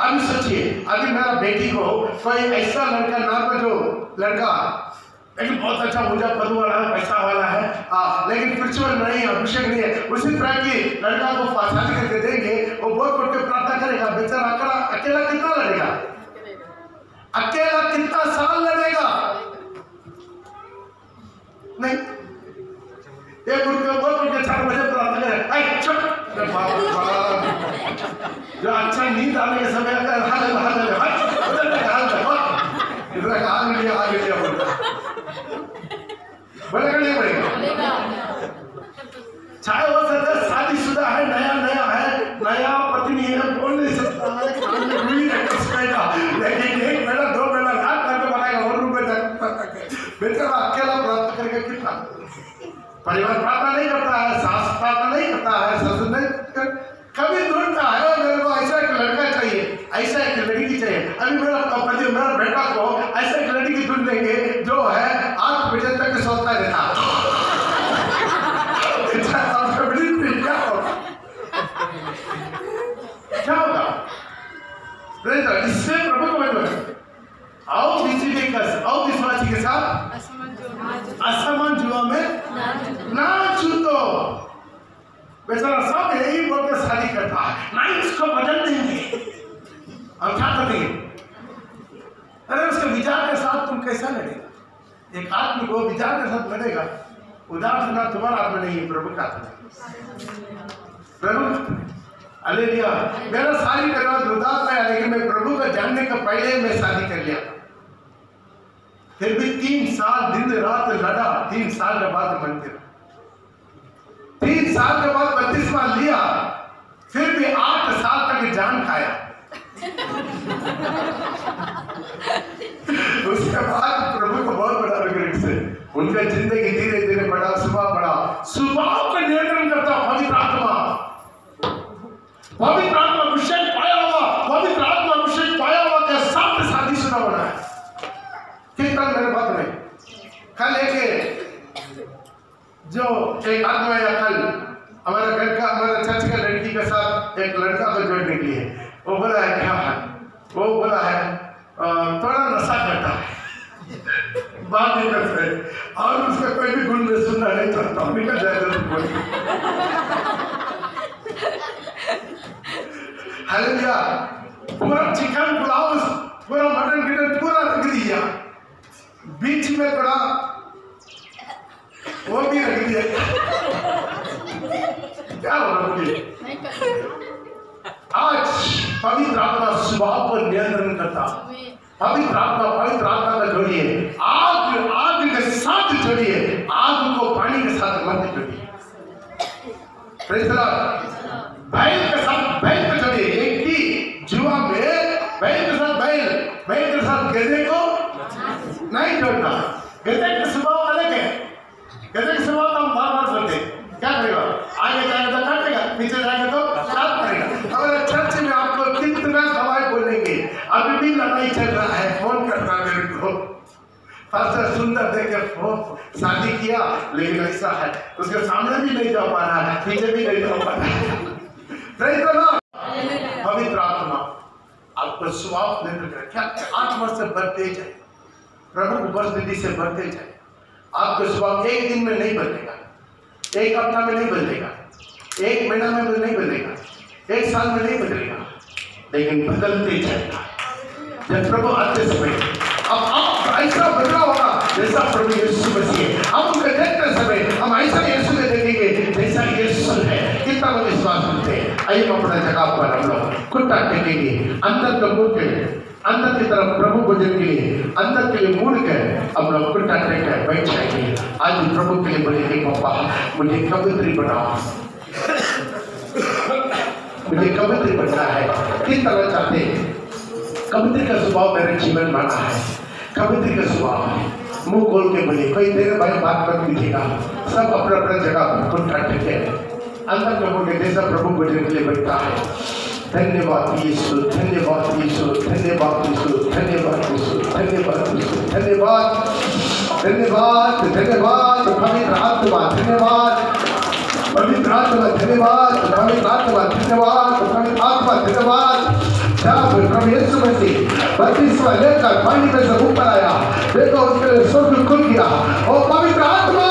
अभी सोचिए, अभी मेरा बेटी को कोई ऐसा लड़का ना, जो लड़का लेकिन बहुत अच्छा मुझा पद वाला है, पैसा वाला है, लेकिन स्पिरिचुअल नहीं है, अभिषेक नहीं है, उसी तरह की लड़का को शादी करके देंगे, वो बहुत उठ के प्रार्थना करेगा, बेचारा अकेला कितना लड़ेगा? अकेला कितना साल लड़ेगा? नहीं, एक उठ के बहुत उठ के 4 बजे प्रार्थना करे, चुप, जो अच्छा नींद आने के समय बोलेगा नहीं बोलेगा? चाहे वो सदस्य शादीशुदा है, नया है, नया पत्नी है, बोल नहीं सकता है, लेकिन 1 बेला 2 बेला लाख करके बनाएगा, और रुपए बेचारा अकेला प्राप्त करके कितना? परिवार प्रार्थना नहीं करता है, सास प्रार्थना नहीं करता है, ससुर नहीं, कभी ढूंढता है मेरे को ऐसा एक लड़का चाहिए, ऐसा एक लड़की चाहिए। अभी मेरा बेटा को ऐसा एक लड़की ढूंढ लेंगे जो है 8 बजे तक सोता रहता। क्या होगा? इससे प्रभु को आओ विश्वासी के साथ असमान जुआ में ना छूतो। बेचारा सब यही बोलकर शादी करता है, नहीं इसको बदल देंगे, हम क्या करेंगे? अरे उसके विचार के साथ तुम कैसा लड़ेगा? एक आदमी को विचार के साथ लड़ेगा, उदार सुना तुम्हारा आत्मा नहीं है, प्रभु का आत्मा। प्रभु हालेलुया। मेरा शादी करना उदार पाया, लेकिन मैं प्रभु को जानने का पहले मैं शादी कर लिया, फिर भी 3 साल दिन रात लड़ा, 3 साल के बाद मन फिरा, 3 साल के बाद 32वां लिया, फिर भी 8 साल तक जान खाया। उसके बाद प्रभु को बहुत बड़ा रिग्रेट से उनका जिंदगी धीरे धीरे बढ़ा, स्वभाव बढ़ा, स्वभाव का नियंत्रण करता पवित्र आत्मा। जो एक आत्मा या कल हमारे घर का हमारे चर्च का लड़की के साथ एक लड़का को जोड़ने के लिए वो बोला है क्या है, वो बोला है थोड़ा नशा करता है, बात नहीं करते और उसका कोई भी गुण में सुनना नहीं चाहता, निकल जाएगा। हालेलुया। पूरा चिकन पुलाव पूरा मटन गिटन पूरा रख दिया, बीच में थोड़ा वो भी रख दिया। क्या हो रहा है? आज पवित्र आत्मा स्वभाव पर नियंत्रण करता, पवित्र आत्मा का जोड़िए, आग के साथ जोड़िए, आग को पानी के साथ मत जोड़िए। Praise the Lord. बैल के साथ बैल को जोड़िए, एक की जुआ में बैल के साथ गधे को नहीं जोड़ना। गधे का स्वभाव अलग है, गधे का स्वभाव हम बार बार बोलते क्या करेगा, आगे जाएगा तो काटेगा, पीछे जाएगा तो साथ करेगा। अगर चर्च में आपको कितना दवाई बोलेंगे, अभी भी लड़ाई चल रहा है, फोन करना मेरे को, पास्टर सुंदर देखे फोन शादी किया लेकिन ऐसा है, उसके सामने भी नहीं जा पा रहा है, पीछे भी नहीं जा पा रहा है। पवित्र आत्मा आपको स्वभाव नेत्र करे, क्या 8 वर्ष से बढ़ते जाए, प्रभु उपस्थिति से बढ़ते जाए। आपका स्वभाव एक दिन में नहीं बदलेगा, एक हफ्ता में नहीं बदलेगा, एक महीना में नहीं बदलेगा, एक साल में नहीं बदलेगा, लेकिन बदलते जाएगा जब प्रभु आते समय। अब आप ऐसा बदलाव होगा जैसा प्रभु यीशु मसीह, हम उनके देखते समय हम ऐसा यीशु में देखेंगे जैसा यीशु है। कितना लोग विश्वास करते हैं? आइए हम अपना जगह पर हम लोग घुटना टेकेंगे, अंदर का मुड़ के अंदर की तरफ प्रभु भोजन के लिए अंदर के लिए मुड़ कर हम लोग घुटना टेक कर बैठ जाएंगे। आज प्रभु के लिए बोलेंगे पापा मुझे कवित्री बनाओ, मुझे कवित्री बनना है। किस तरह चाहते हैं? कवित्री का स्वभाव मेरे जीवन बना है, कवित्री का स्वभाव है। मुंह खोल के बोले, कोई तेरे भाई बात मत कीजिएगा, सब अपना अपना जगह पर घुटना टेके अंदर प्रभु के जैसा प्रभु भोजन के लिए बैठता है। धन्यवाद यीशु, धन्यवाद यीशु, धन्यवाद यीशु, धन्यवाद यीशु, धन्यवाद यीशु, धन्यवाद धन्यवाद धन्यवाद पवित्र आत्मा धन्यवाद, पवित्र आत्मा धन्यवाद, पवित्र आत्मा धन्यवाद, पवित्र आत्मा धन्यवाद। जब प्रभु यीशु मसीह बपतिस्मा लेकर पानी में से ऊपर आया, देखो उसके लिए स्वर्ग खुल गया। ओ पवित्र आत्मा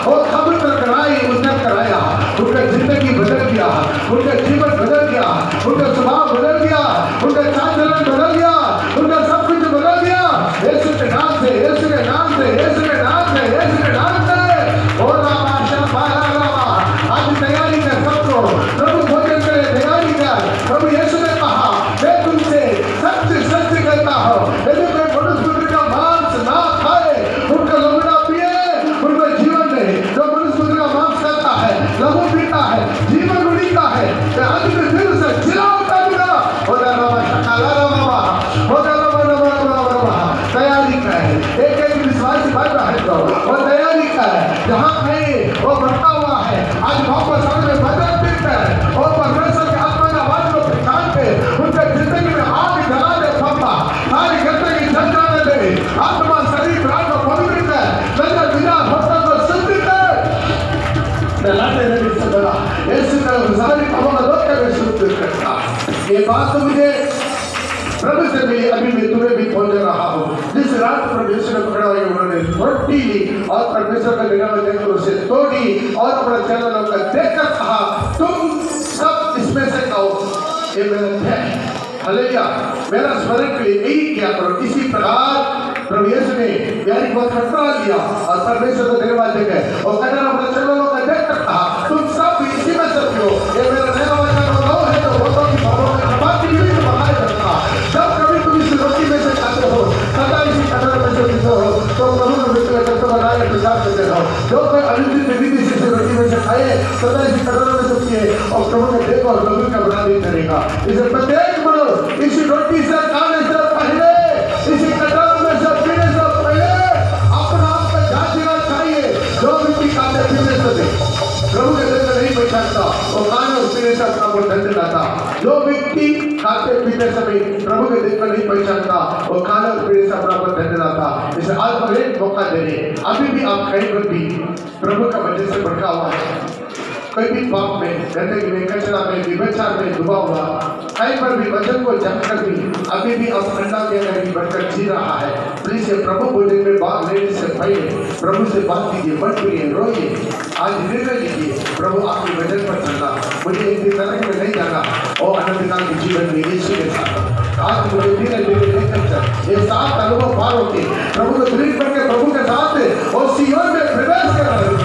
वो कबूतर कराई उसने कराया, उनका जिंदगी बदल गया, उनका जीवन बदल गया, उनका स्वभाव बदल गया, उनका चाल चलन बदल गया, उनका सब कुछ बदल गया। यीशु के नाम से, यीशु के नाम से, यीशु के नाम से, यीशु के नाम से। और आज तैयारी कर सबको, प्रभु भोजन के लिए तैयारी कर। प्रभु यीशु ने कहा मैं तुमसे सत्य सत्य कहता हूँ, यदि कोई मनुष्य का मांस ना खाए, उनका लहू पिए, उनका जीवन नहीं। जो मनुष्य का मांस खाता है, लहू पीता है, जीवन उड़ीता है, आज के दिल से जिला उतारूंगा। तैयारी का है, एक एक विश्वासी भाई बहन को वो तैयारी का है। जहाँ कहीं वो बढ़ता हुआ है, आज वापस आने में मदद मिलता है। और परमेश्वर के आत्मा की आवाज को पहचान के उनके जिंदगी में आग जला दे पापा, सारी जिंदगी जल जाने दे। आत्मा शरीर प्राण को पवित्र कर, नजर विचार होता को शुद्ध कर। लाते नहीं सकता, ऐसे का सारी खबरों का लोग कैसे शुद्ध करता। ये बात तो मुझे प्रभु से मिली, अभी मैं तुम्हें भी खोज रहा हूँ। जिस रात परमेश्वर ने पकड़ा हुआ उन्होंने रोटी ली और परमेश्वर का निगाह में देखकर उसे तोड़ी और अपना चरणों का देखकर कहा तुम सब इसमें से खाओ, ये मेरा है। हालेलुया। मेरा स्मरण के लिए यही किया करो। इसी प्रकार प्रभु यीशु ने यानी बहुत कटरा लिया और परमेश्वर को धन्यवाद देकर और कटरा अपने चरणों का देखकर कहा तुम सब इसी में से पियो, ये मेरा नया वचन है। तो बहुतों की बातों में बात की भी बनाए रखना। जब कभी तुम इस रोटी में से खाते हो, सदा इसी कटरा में से पीते हो, तो प्रभु ने मित्र करते बनाए प्रसाद देते रहो। जो कोई अनुचित विधि से इस रोटी में से खाए, सदा इसी कटरा में से पिए और प्रभु ने देखो और प्रभु का बना नहीं करेगा। इसे प्रत्येक मनुष्य इसी रोटी से खाने से पहले, इसी कटरा में से पीने से पहले अपना आप को जांचना चाहिए। जो व्यक्ति खाते पीने से प्रभु के दंड नहीं पहचानता, वो खाने और पीने से अपना को दंड लाता। जो व्यक्ति खाते पीते समय प्रभु के दिन को नहीं पहचानता, वो खाने और पीने से अपना को दंड लाता। इस से आज पर एक मौका दे रहे हैं। अभी भी आप कहीं पर भी प्रभु का वचन से भटका हुआ है, कोई भी पाप में, गंदगी में, कचरा में, विभचार में डूबा हुआ, कहीं पर भी वचन को जानकर भी अभी भी आप अंडा के अंदर बढ़कर जी रहा है, प्लीज प्रभु भोजन में बात लेने से पहले प्रभु से बात कीजिए, मत करिए, रोइए। आज निर्णय लीजिए, प्रभु आपके वचन पर चलना, मुझे एक दिन तक में नहीं जाना और अनंतकाल के जीवन में यीशु के साथ आज मुझे धीरे धीरे लेकर चल, ये सात अनुभव पार होते प्रभु को दृढ़ करके प्रभु के साथ और सीवन में प्रवेश करना